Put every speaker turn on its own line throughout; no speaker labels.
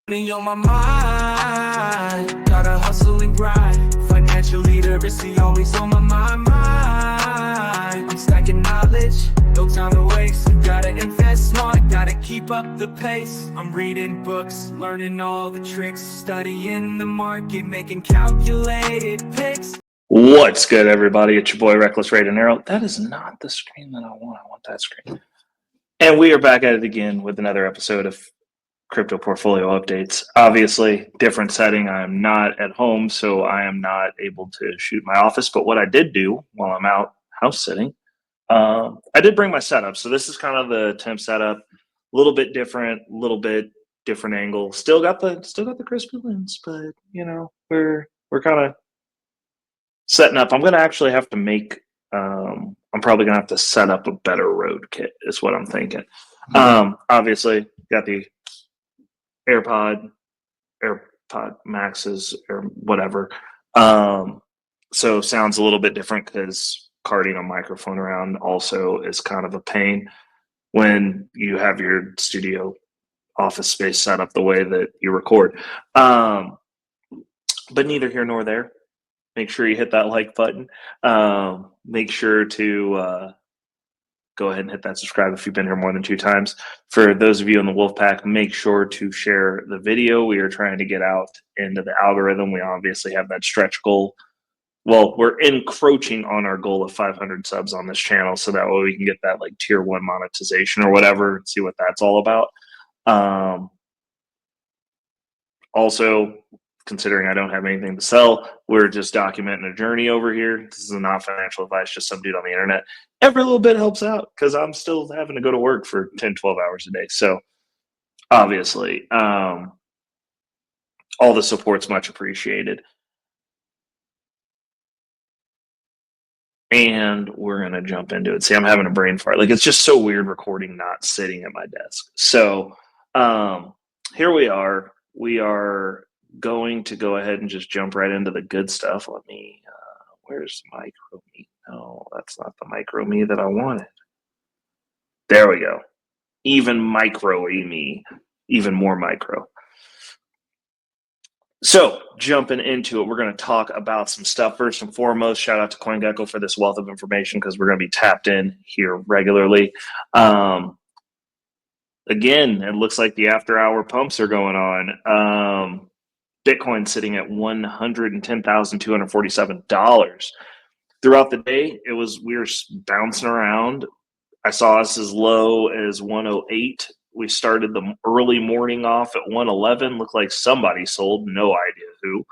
Money on my mind, gotta hustle and grind. Financial literacy always on my mind. I'm stacking knowledge, no time to waste. Gotta invest smart, gotta keep up the pace. I'm reading books, learning all the tricks, studying the market, making calculated picks.
What's good, everybody? It's your boy Reckless Ray Arrow. That is not the screen that I want. I want that screen. And we are back at it again with another episode of Crypto Portfolio Updates. Obviously, different setting. I am not at home, so I am not able to shoot my office. But what I did do while I'm out house sitting, I did bring my setup. So this is kind of the temp setup, a little bit different angle. Still got the crispy lens, but you know we're kind of setting up. I'm gonna actually have to make. I'm probably gonna have to set up a better road kit. Is what I'm thinking. Obviously, got the AirPod Maxes or whatever. So sounds a little bit different because carting a microphone around also is kind of a pain when you have your studio office space set up the way that you record. But neither here nor there. Make sure you hit that like button. Make sure to go ahead and hit that subscribe if you've been here more than 2 times. For those of you in the Wolfpack, make sure to share the video. We are trying to get out into the algorithm. We obviously have that stretch goal. Well, we're encroaching on our goal of 500 subs on this channel, so that way we can get that like tier 1 monetization or whatever, see what that's all about. Also, considering I don't have anything to sell, we're just documenting a journey over here. This is not financial advice, just some dude on the internet. Every little bit helps out because I'm still having to go to work for 10, 12 hours a day. So obviously, all the support's much appreciated. And we're going to jump into it. See, I'm having a brain fart. Like, it's just so weird recording not sitting at my desk. So here we are. We are going to go ahead and just jump right into the good stuff. Let me, where's micro me? No, that's not the micro me that I wanted. There we go. Even micro-y me, even more micro. So jumping into it, we're going to talk about some stuff. First and foremost, shout out to CoinGecko for this wealth of information because we're going to be tapped in here regularly. Again, it looks like the after-hour pumps are going on. Bitcoin sitting at $110,247. Throughout the day, we were bouncing around. I saw us as low as 108. We started the early morning off at 111. Looked like somebody sold, no idea who.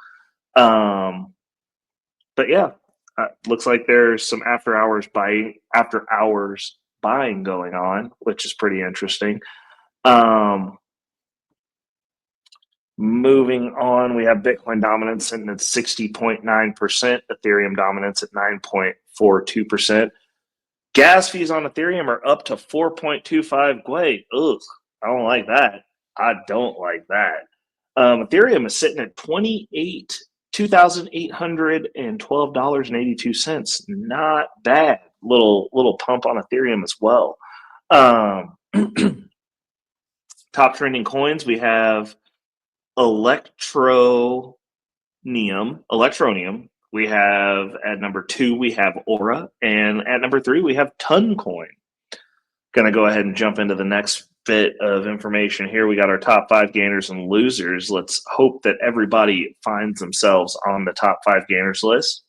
But yeah, looks like there's some after hours buying going on, which is pretty interesting. Moving on, we have Bitcoin dominance sitting at 60.9%, Ethereum dominance at 9.42%. Gas fees on Ethereum are up to 4.25 Gwei. Ugh, I don't like that. I don't like that. Ethereum is sitting at $2,812.82. Not bad. Little pump on Ethereum as well. Top trending coins, we have Electronium. We have at number 2, we have Aura, and at number 3, we have Toncoin. Gonna go ahead and jump into the next bit of information here. We got our top 5 gainers and losers. Let's hope that everybody finds themselves on the top 5 gainers list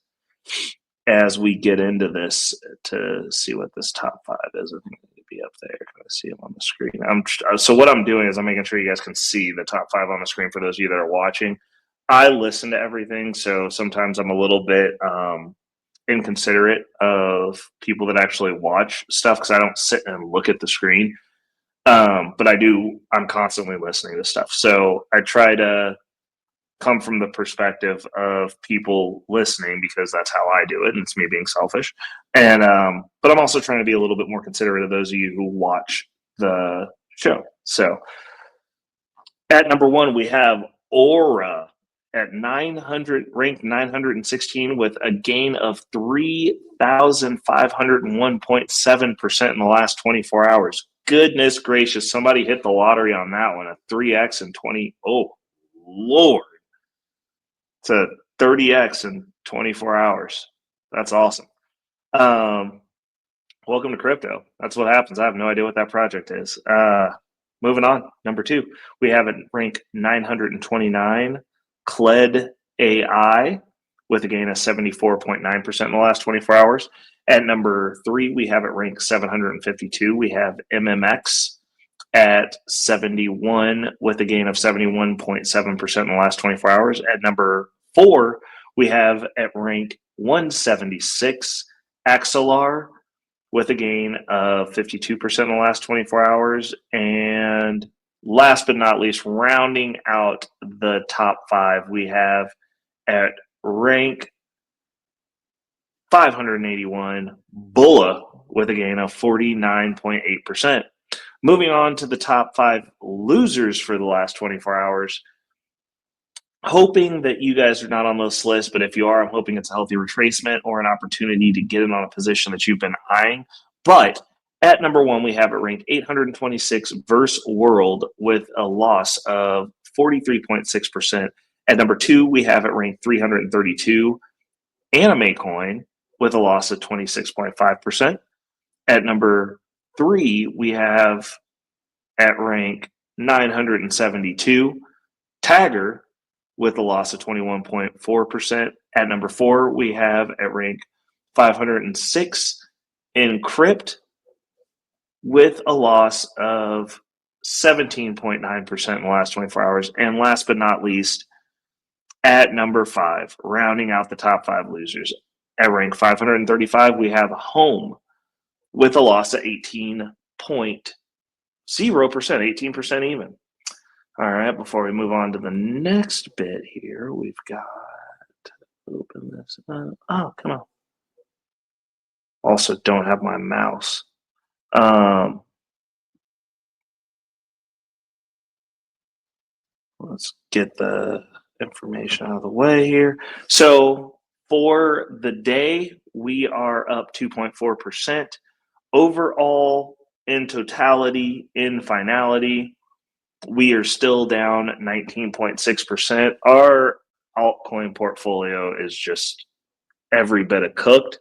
as we get into this to see what this top 5 is. I think it be up there. Can I see them on the screen? So what I'm doing is I'm making sure you guys can see the top 5 on the screen for those of you that are watching. I listen to everything, so sometimes I'm a little bit inconsiderate of people that actually watch stuff because I don't sit and look at the screen. But I'm constantly listening to stuff. So I try to come from the perspective of people listening because that's how I do it, and it's me being selfish. And but I'm also trying to be a little bit more considerate of those of you who watch the show. So at number 1, we have Aura at ranked 916 with a gain of 3,501.7% in the last 24 hours. goodness gracious. Somebody hit the lottery on that one. A 3x in 20. Oh, Lord. It's a 30x in 24 hours. That's awesome. Welcome to crypto. That's what happens. I have no idea what that project is. Moving on. Number 2, we have it rank 929, Cled AI, with a gain of 74.9% in the last 24 hours. At number 3, we have it ranked 752. We have MMX at 71 with a gain of 71.7% in the last 24 hours. At number 4, we have at rank 176 Axelar with a gain of 52% in the last 24 hours. And last but not least, rounding out the top 5, we have at rank 581 Bulla with a gain of 49.8%. Moving on to the top 5 losers for the last 24 hours. Hoping that you guys are not on this list, but if you are, I'm hoping it's a healthy retracement or an opportunity to get in on a position that you've been eyeing. But at number 1, we have it ranked 826 Verse World with a loss of 43.6%. At number 2, we have it ranked 332 Anime Coin with a loss of 26.5%. At number 3, we have at rank 972 Tagger with a loss of 21.4%. At number 4, we have at rank 506 Encrypt with a loss of 17.9% in the last 24 hours. And last but not least, at number 5, rounding out the top 5 losers, at rank 535, we have Home with a loss of 18.0%, 18% even. All right, before we move on to the next bit here, we've got to open this up. Oh, come on. Also, don't have my mouse. Let's get the information out of the way here. So for the day, we are up 2.4%. Overall, in totality, in finality, we are still down 19.6%. Our altcoin portfolio is just every bit of cooked.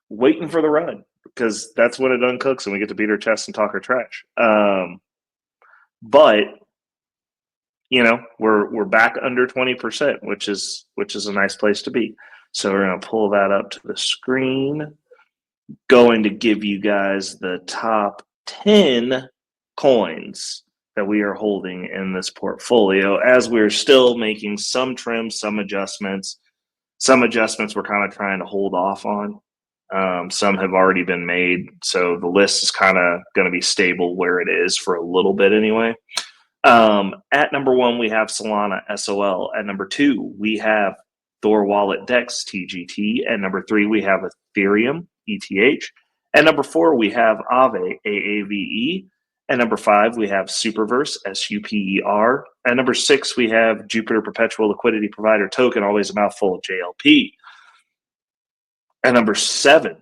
Waiting for the run, because that's when it uncooks and we get to beat our chest and talk our trash. But you know, we're back under 20%, which is a nice place to be. So we're going to pull that up to the screen. Going to give you guys the top 10 coins that we are holding in this portfolio, as we're still making some trims, some adjustments. Some adjustments we're kind of trying to hold off on. Some have already been made, so the list is kind of going to be stable where it is for a little bit anyway. At number 1, we have Solana SOL. At number 2, we have Thorwallet DEX TGT. At number 3, we have Ethereum ETH. At number 4, we have Aave AAVE. At number 5, we have Superverse SUPER. At number 6, we have Jupiter Perpetual Liquidity Provider Token, always a mouthful of JLP. At number 7,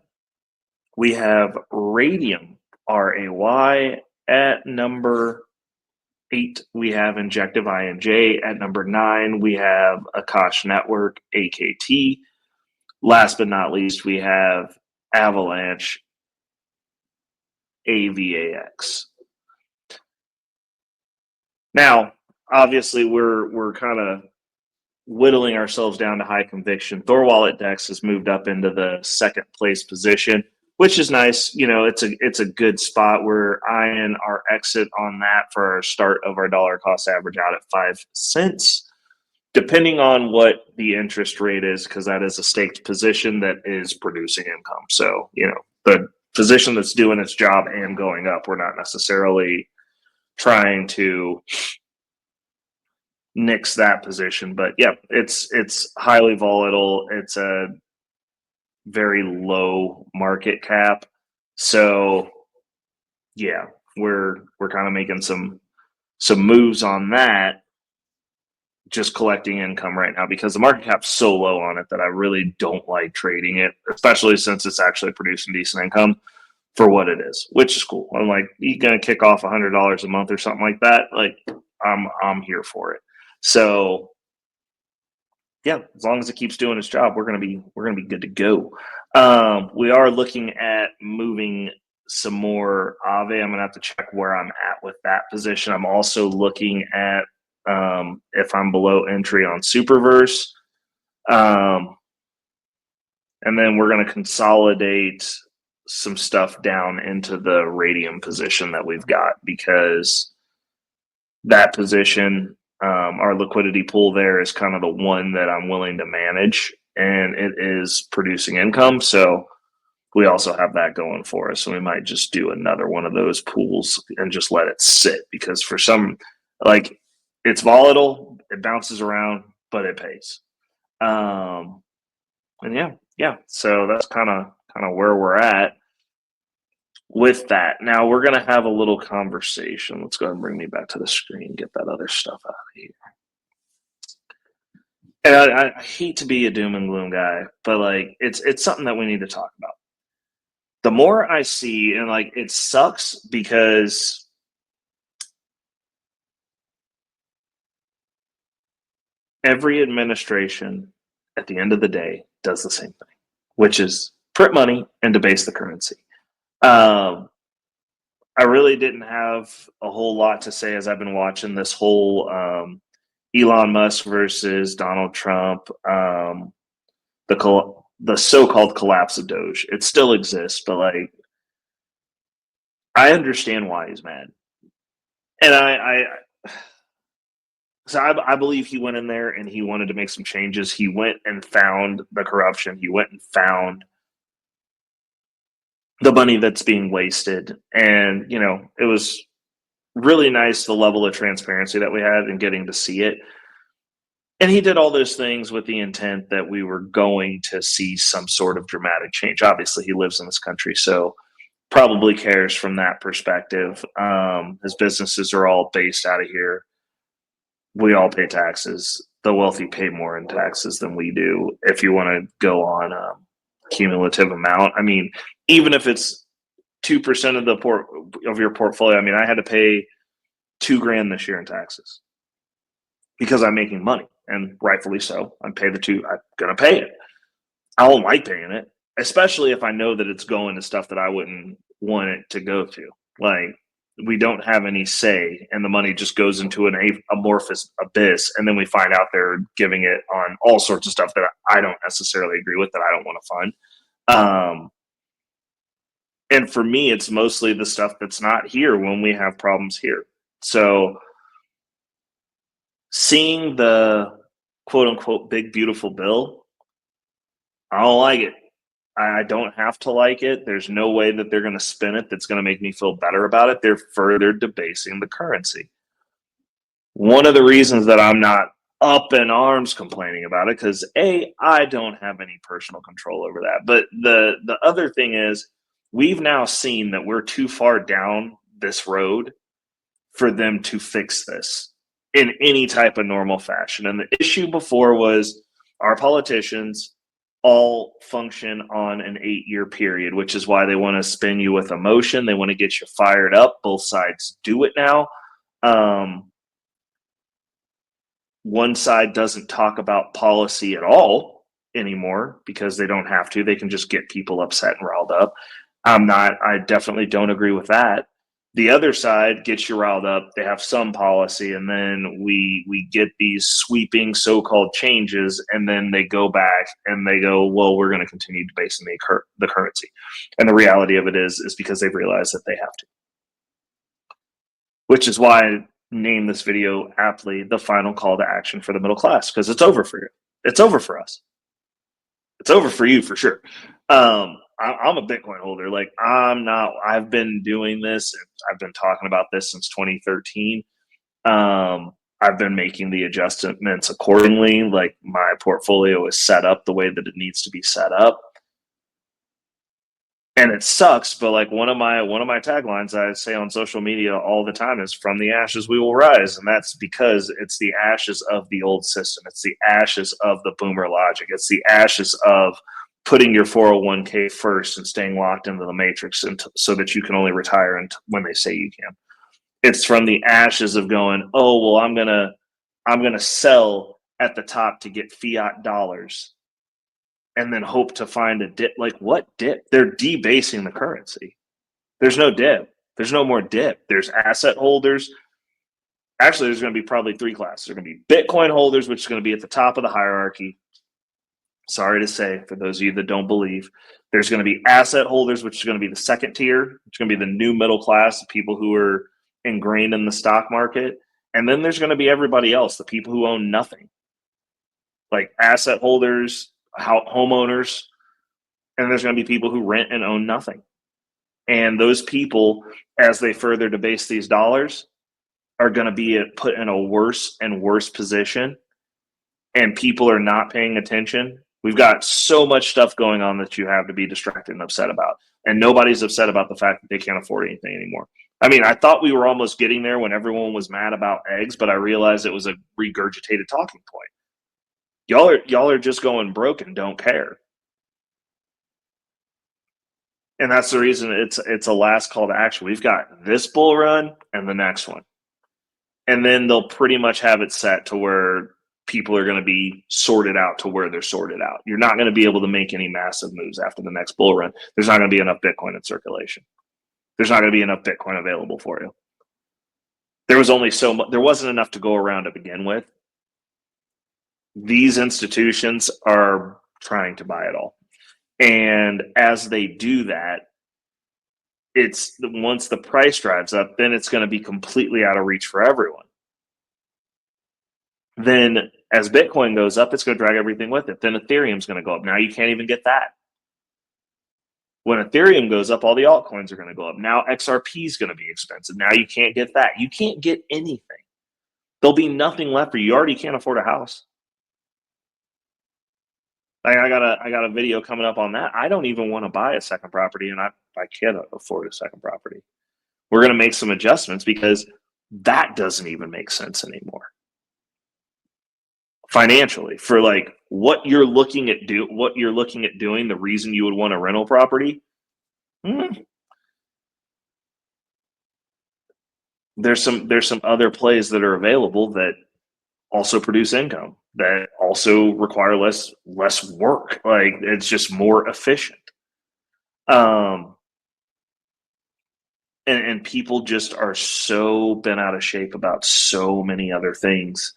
we have Radium RAY. At number 8, we have Injective INJ. At number 9, we have Akash Network AKT. Last but not least, we have Avalanche AVAX. Now, obviously, we're kind of whittling ourselves down to high conviction. Thorwallet DEX has moved up into the second place position, which is nice. You know, it's a good spot. We're eyeing our exit on that for our start of our dollar cost average out at 5 cents, depending on what the interest rate is, because that is a staked position that is producing income. So, you know, the position that's doing its job and going up, we're not necessarily trying to nix that position. But yeah, it's highly volatile. It's a very low market cap. So yeah, we're kind of making some moves on that, just collecting income right now, because the market cap's so low on it that I really don't like trading it, especially since it's actually producing decent income. for what it is, which is cool. I'm like, you're gonna kick off $100 a month or something like that. Like, I'm here for it. So yeah, as long as it keeps doing its job, we're gonna be good to go. We are looking at moving some more Aave. I'm gonna have to check where I'm at with that position. I'm also looking at if I'm below entry on Superverse. And then we're going to consolidate some stuff down into the Radium position that we've got, because that position, our liquidity pool there, is kind of the one that I'm willing to manage, and it is producing income. So we also have that going for us. So we might just do another one of those pools and just let it sit, because for some, like, it's volatile, it bounces around, but it pays. And yeah, so that's kind of where we're at with that. Now we're gonna have a little conversation. Let's go ahead and bring me back to the screen, get that other stuff out of here. And I hate to be a doom and gloom guy, but like, it's something that we need to talk about. The more I see, and like, it sucks because every administration at the end of the day does the same thing, which is print money and debase the currency. I really didn't have a whole lot to say as I've been watching this whole Elon Musk versus Donald Trump, the so-called collapse of Doge. It still exists, but like, I understand why he's mad, and I believe he went in there and he wanted to make some changes. He went and found the corruption. He went and found the money that's being wasted. And, you know, it was really nice, the level of transparency that we had and getting to see it. And he did all those things with the intent that we were going to see some sort of dramatic change. Obviously, he lives in this country, so probably cares from that perspective. His businesses are all based out of here. We all pay taxes. The wealthy pay more in taxes than we do. If you want to go on cumulative amount, I mean, even if it's 2% of of your portfolio, I mean, I had to pay $2,000 this year in taxes because I'm making money, and rightfully so. I'm gonna pay it. I don't like paying it, especially if I know that it's going to stuff that I wouldn't want it to go to. Like, we don't have any say, and the money just goes into an amorphous abyss, and then we find out they're giving it on all sorts of stuff that I don't necessarily agree with, that I don't want to fund. And for me, it's mostly the stuff that's not here when we have problems here. So seeing the quote unquote big beautiful bill, I don't like it. I don't have to like it. There's no way that they're going to spin it that's going to make me feel better about it. They're further debasing the currency. One of the reasons that I'm not up in arms complaining about it, because I don't have any personal control over that. But the other thing is, we've now seen that we're too far down this road for them to fix this in any type of normal fashion. And the issue before was our politicians all function on an 8-year period, which is why they want to spin you with emotion. They want to get you fired up. Both sides do it now. One side doesn't talk about policy at all anymore because they don't have to. They can just get people upset and riled up. I definitely don't agree with that. The other side gets you riled up. They have some policy, and then we get these sweeping so-called changes, and then they go back and they go, well, we're going to continue debasing the currency. And the reality of it is because they've realized that they have to. Which is why I named this video aptly the final call to action for the middle class, because it's over for you. It's over for us. It's over for you for sure. I'm a Bitcoin holder. Like, I've been doing this. I've been talking about this since 2013. I've been making the adjustments accordingly. Like, my portfolio is set up the way that it needs to be set up. And it sucks, but like, one of my taglines I say on social media all the time is, from the ashes we will rise. And that's because it's the ashes of the old system. It's the ashes of the boomer logic. It's the ashes of putting your 401k first and staying locked into the matrix so that you can only retire when they say you can. It's from the ashes of going, oh, well, I'm gonna sell at the top to get fiat dollars and then hope to find a dip. Like, what dip? They're debasing the currency. There's no dip. There's no more dip. There's asset holders. Actually, there's going to be probably three classes. There's going to be Bitcoin holders, which is going to be at the top of the hierarchy. Sorry to say, for those of you that don't believe, there's going to be asset holders, which is going to be the second tier, which is going to be the new middle class, the people who are ingrained in the stock market. And then there's going to be everybody else, the people who own nothing, like asset holders, homeowners, and there's going to be people who rent and own nothing. And those people, as they further debase these dollars, are going to be put in a worse and worse position, and people are not paying attention. We've got so much stuff going on that you have to be distracted and upset about. And nobody's upset about the fact that they can't afford anything anymore. I mean, I thought we were almost getting there when everyone was mad about eggs, but I realized it was a regurgitated talking point. Y'all are just going broke and don't care. And that's the reason it's a last call to action. We've got this bull run and the next one. And then they'll pretty much have it set to where people are going to be sorted out to where they're sorted out. You're not going to be able to make any massive moves after the next bull run. There's not going to be enough Bitcoin in circulation. There's not going to be enough Bitcoin available for you. There was only so much. There wasn't enough to go around to begin with. These institutions are trying to buy it all. And as they do that, it's once the price drives up, then it's going to be completely out of reach for everyone. Then as Bitcoin goes up, it's going to drag everything with it. Then Ethereum's going to go up. Now you can't even get that. When Ethereum goes up, all the altcoins are going to go up. Now XRP is going to be expensive. Now you can't get that. You can't get anything. There'll be nothing left for you. You already can't afford a house. I got a video coming up on that. I don't even want to buy a second property, and I can't afford a second property. We're going to make some adjustments because that doesn't even make sense anymore. Financially, for like what you're looking at doing, the reason you would want a rental property, there's some other plays that are available that also produce income, that also require less work. Like, it's just more efficient. And people just are so bent out of shape about so many other things.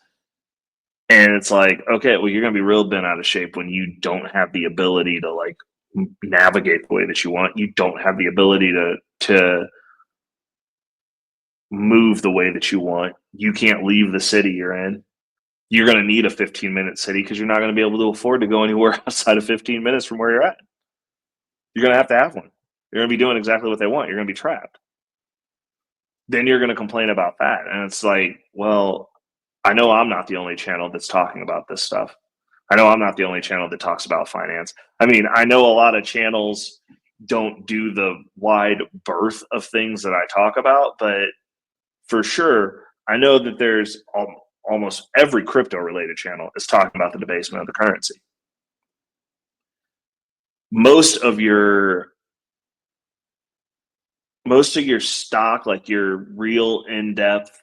And it's like, okay, well, you're going to be real bent out of shape when you don't have the ability to like navigate the way that you want. You don't have the ability to move the way that you want. You can't leave the city you're in. You're going to need a 15-minute city because you're not going to be able to afford to go anywhere outside of 15 minutes from where you're at. You're going to have one. You're going to be doing exactly what they want. You're going to be trapped. Then you're going to complain about that. And it's like, well, I know I'm not the only channel that's talking about this stuff. I know I'm not the only channel that talks about finance. I mean, I know a lot of channels don't do the wide berth of things that I talk about, but for sure, I know that there's almost every crypto-related channel is talking about the debasement of the currency. Most of your stock, like your real in-depth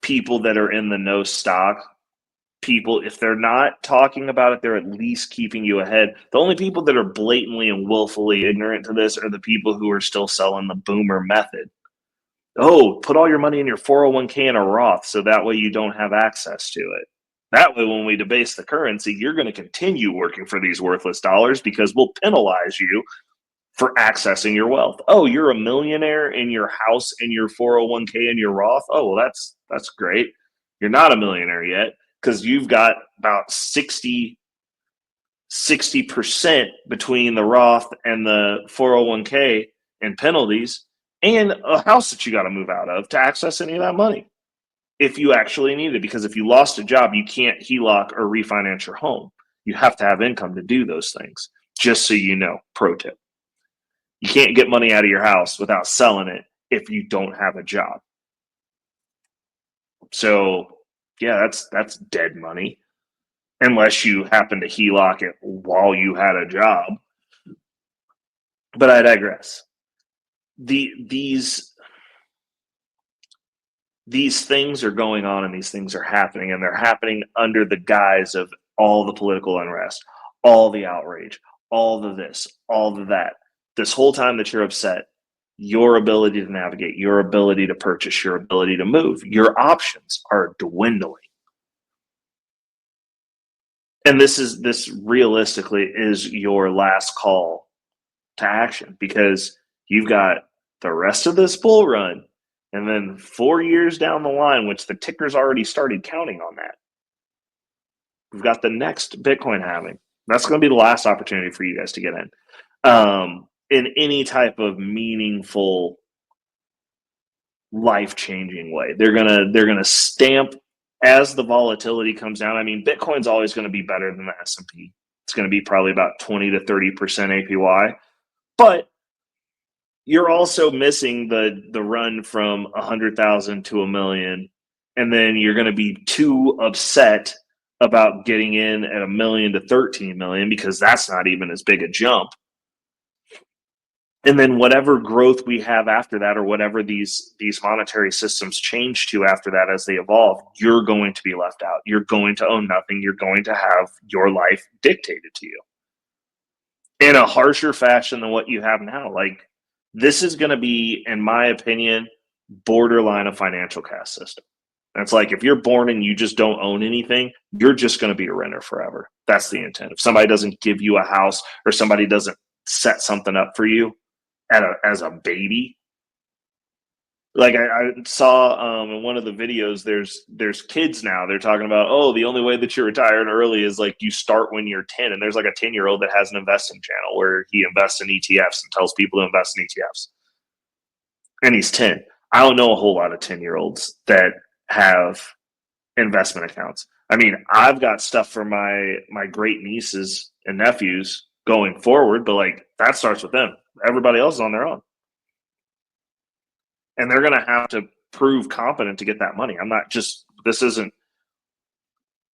people that are in the no stock people, if they're not talking about it, they're at least keeping you ahead. The only people that are blatantly and willfully ignorant to this are the people who are still selling the boomer method. Oh, put all your money in your 401k in a Roth so that way you don't have access to it. That way, when we debase the currency, you're going to continue working for these worthless dollars because we'll penalize you for accessing your wealth. Oh, you're a millionaire in your house, in your 401k, in your Roth. Oh, well, that's great. You're not a millionaire yet because you've got about 60% between the Roth and the 401k in penalties and a house that you got to move out of to access any of that money if you actually need it. Because if you lost a job, you can't HELOC or refinance your home. You have to have income to do those things, just so you know. Pro tip. You can't get money out of your house without selling it if you don't have a job. So, yeah, that's dead money. unless you happen to HELOC it while you had a job. But I digress. These things are going on and these things are happening, and they're happening under the guise of all the political unrest, all the outrage, all the this, all the that. This whole time that you're upset, your ability to navigate, your ability to purchase, your ability to move, your options are dwindling. And this realistically is your last call to action, because you've got the rest of this bull run, and then 4 years down the line, which the ticker's already started counting on that, we've got the next Bitcoin halving. That's going to be the last opportunity for you guys to get in any type of meaningful, life-changing way. They're gonna stamp as the volatility comes down. I mean, Bitcoin's always going to be better than the S&P. It's going to be probably about 20 to 30% APY, but you're also missing the run from 100,000 to 1 million, and then you're going to be too upset about getting in at 1 million to 13 million, because that's not even as big a jump. And then whatever growth we have after that, or whatever these monetary systems change to after that as they evolve, you're going to be left out. You're going to own nothing. You're going to have your life dictated to you in a harsher fashion than what you have now. Like, this is going to be, in my opinion, borderline a financial caste system. That's like, if you're born and you just don't own anything, you're just going to be a renter forever. That's the intent. If somebody doesn't give you a house, or somebody doesn't set something up for you as a baby, like I saw in one of the videos, there's kids now, they're talking about, oh, the only way that you're retired early is like you start when you're 10. And there's like a 10-year-old that has an investing channel where he invests in ETFs and tells people to invest in ETFs. And he's 10. I don't know a whole lot of 10-year-olds that have investment accounts. I mean, I've got stuff for my great nieces and nephews going forward, but like, that starts with them. Everybody else is on their own. And they're going to have to prove competent to get that money.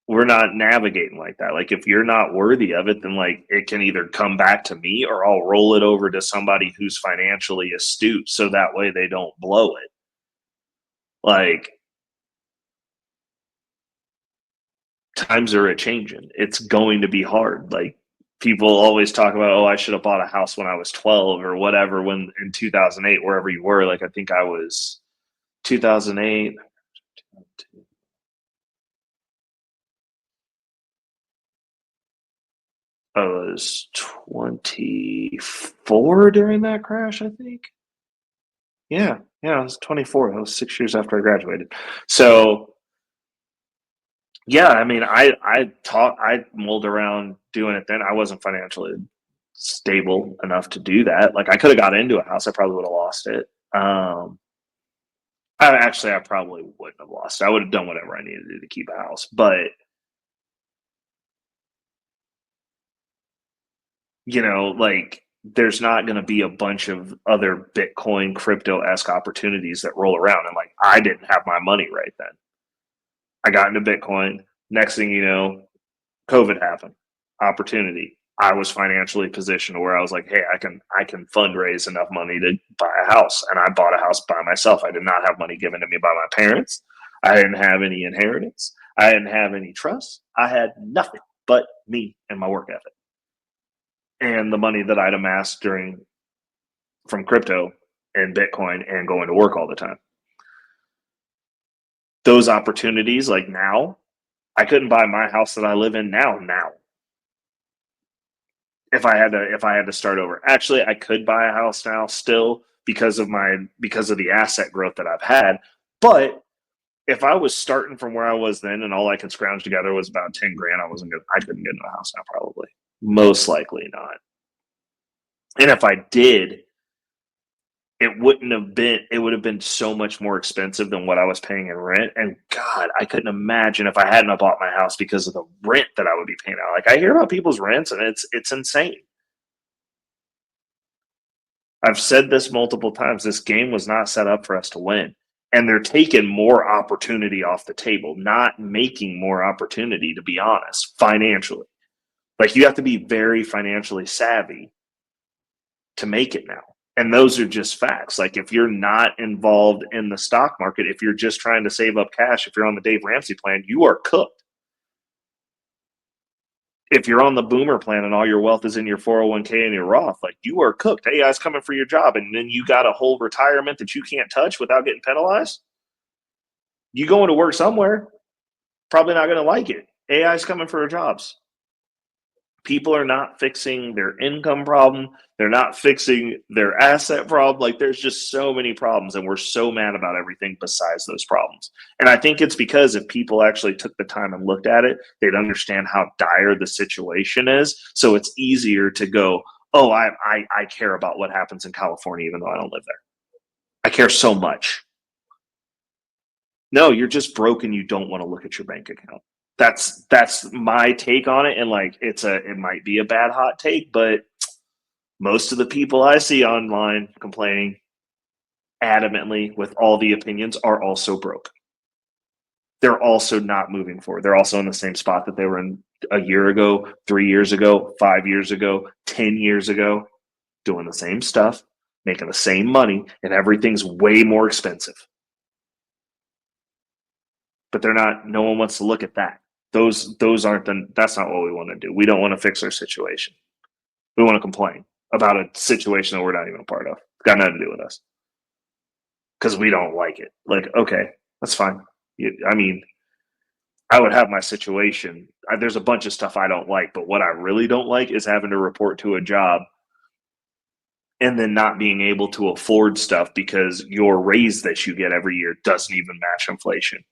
We're not navigating like that. Like, if you're not worthy of it, then like, it can either come back to me, or I'll roll it over to somebody who's financially astute, so that way they don't blow it. Like, times are a-changing. It's going to be hard. Like, people always talk about, oh, I should have bought a house when I was 12 or whatever, when in 2008, wherever you were. Like, I think I was 2008. I was 24 during that crash, I think. Yeah, I was 24. That was 6 years after I graduated. So, yeah, I mean, I mulled around doing it then. I wasn't financially stable enough to do that. Like, I could have got into a house. I probably would have lost it. I probably wouldn't have lost it. I would have done whatever I needed to do to keep a house. But, you know, like, there's not going to be a bunch of other Bitcoin crypto-esque opportunities that roll around. And like, I didn't have my money right then. I got into Bitcoin. Next thing you know, COVID happened. Opportunity. I was financially positioned where I was like, hey, I can fundraise enough money to buy a house. And I bought a house by myself. I did not have money given to me by my parents. I didn't have any inheritance. I didn't have any trust. I had nothing but me and my work ethic and the money that I'd amassed from crypto and Bitcoin and going to work all the time. Those opportunities, like, now, I couldn't buy my house that I live in now. If I had to start over. Actually, I could buy a house now still because of the asset growth that I've had. But if I was starting from where I was then and all I could scrounge together was about 10 grand, I couldn't get into a house now, probably. Most likely not. And if I did, it would have been so much more expensive than what I was paying in rent. And God, I couldn't imagine if I hadn't bought my house because of the rent that I would be paying out. Like, I hear about people's rents and it's insane. I've said this multiple times. This game was not set up for us to win. And they're taking more opportunity off the table, not making more opportunity, to be honest, financially. Like, you have to be very financially savvy to make it now. And those are just facts. Like, if you're not involved in the stock market, if you're just trying to save up cash, if you're on the Dave Ramsey plan, you are cooked. If you're on the boomer plan and all your wealth is in your 401k and your Roth, like, you are cooked. AI's coming for your job, and then you got a whole retirement that you can't touch without getting penalized. You going to work somewhere, probably not going to like it. AI's coming for your jobs. People are not fixing their income problem. They're not fixing their asset problem. Like, there's just so many problems, and we're so mad about everything besides those problems. And I think it's because if people actually took the time and looked at it, they'd understand how dire the situation is. So it's easier to go, oh, I care about what happens in California, even though I don't live there. I care so much. No, you're just broke and you don't want to look at your bank account. That's my take on it. And like, it might be a bad hot take, but most of the people I see online complaining adamantly with all the opinions are also broke. They're also not moving forward. They're also in the same spot that they were in a year ago, 3 years ago, 5 years ago, 10 years ago, doing the same stuff, making the same money, and everything's way more expensive. But they're not, no one wants to look at that. Those aren't that's not what we want to do. We don't want to fix our situation. We want to complain about a situation that we're not even a part of. It's got nothing to do with us. Because we don't like it. Like, okay, that's fine. I mean, I would have my situation. There's a bunch of stuff I don't like, but what I really don't like is having to report to a job and then not being able to afford stuff because your raise that you get every year doesn't even match inflation.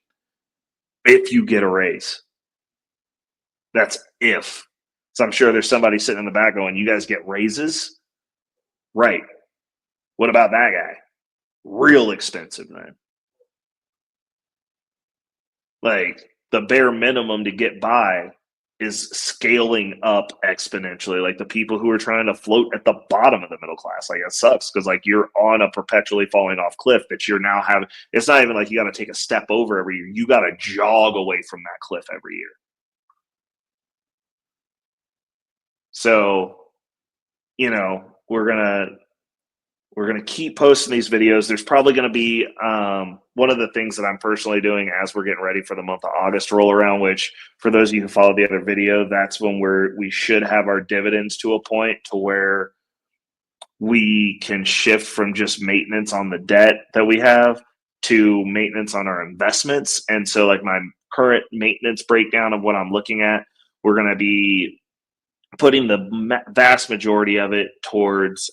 If you get a raise. That's if. So I'm sure there's somebody sitting in the back going, you guys get raises? Right. What about that guy? Real expensive, man. Like, the bare minimum to get by is scaling up exponentially. Like, the people who are trying to float at the bottom of the middle class, like, it sucks because like you're on a perpetually falling off cliff that you're now having. It's not even like you got to take a step over every year. You got to jog away from that cliff every year. So, you know, we're gonna keep posting these videos. There's probably gonna be one of the things that I'm personally doing as we're getting ready for the month of August roll around, which for those of you who follow the other video, that's when we should have our dividends to a point to where we can shift from just maintenance on the debt that we have to maintenance on our investments. And so like my current maintenance breakdown of what I'm looking at, we're going to be putting the vast majority of it towards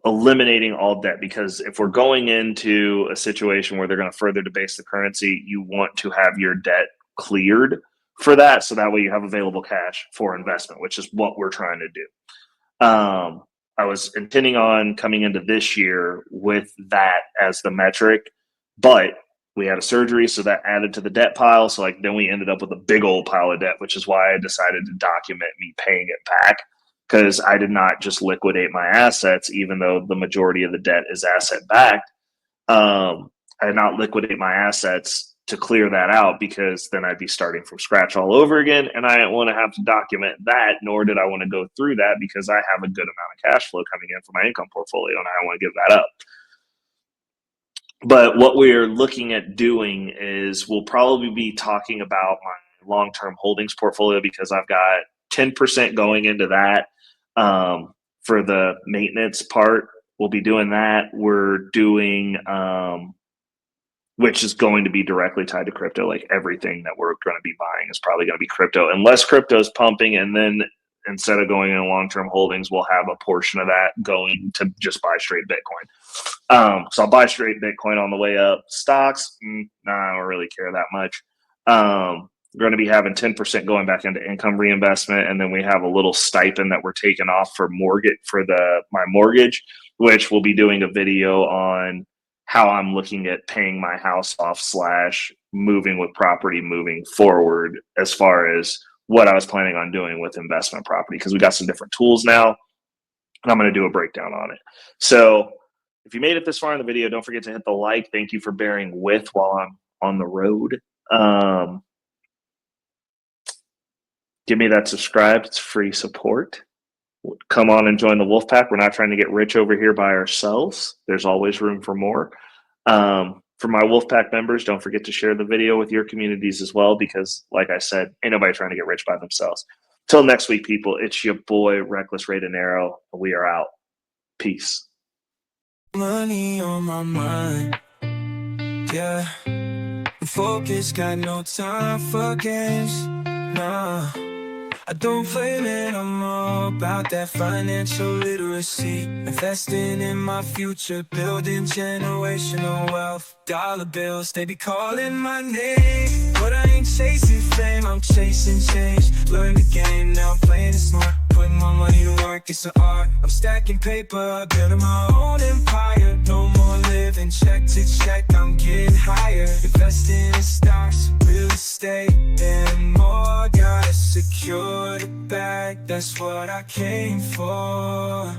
eliminating all debt, because if we're going into a situation where they're going to further debase the currency, you want to have your debt cleared for that, so that way you have available cash for investment, which is what we're trying to do. I was intending on coming into this year with that as the metric, but we had a surgery, so that added to the debt pile. So like then we ended up with a big old pile of debt, which is why I decided to document me paying it back, because I did not just liquidate my assets, even though the majority of the debt is asset backed. I did not liquidate my assets to clear that out, because then I'd be starting from scratch all over again, and I didn't want to have to document that, nor did I want to go through that, because I have a good amount of cash flow coming in from my income portfolio, and I don't want to give that up. But what we're looking at doing is we'll probably be talking about my long-term holdings portfolio, because I've got 10% going into that for the maintenance part. We'll be doing that. We're doing which is going to be directly tied to crypto. Like everything that we're going to be buying is probably going to be crypto, unless crypto is pumping. And then instead of going in long-term holdings, we'll have a portion of that going to just buy straight Bitcoin. So I'll buy straight Bitcoin on the way up. Stocks, I don't really care that much. We're going to be having 10% going back into income reinvestment, and then we have a little stipend that we're taking off for my mortgage, which we'll be doing a video on how I'm looking at paying my house off / moving with property moving forward, as far as what I was planning on doing with investment property, because we got some different tools now. and I'm going to do a breakdown on it. So if you made it this far in the video, don't forget to hit the like. Thank you for bearing with while I'm on the road. Give me that subscribe. It's free support. Come on and join the wolf pack. We're not trying to get rich over here by ourselves. There's always room for more. For my wolf pack members, don't forget to share the video with your communities as well, because like I said, ain't nobody trying to get rich by themselves. Till next week, people, it's your boy Reckless Raidenero. We are out. Peace.
Money on my mind, yeah. Focus, got no time for games, nah. I don't play, man, I'm all about that financial literacy. Investing in my future, building generational wealth. Dollar bills, they be calling my name, but I ain't chasing fame, I'm chasing change. Learn the game, now I'm playing it smart. Putting my money to work, it's an art. I'm stacking paper, building my own empire. No more living check to check, I'm getting higher. Investing in stocks, real estate, and more. Gotta secure the bag, that's what I came for.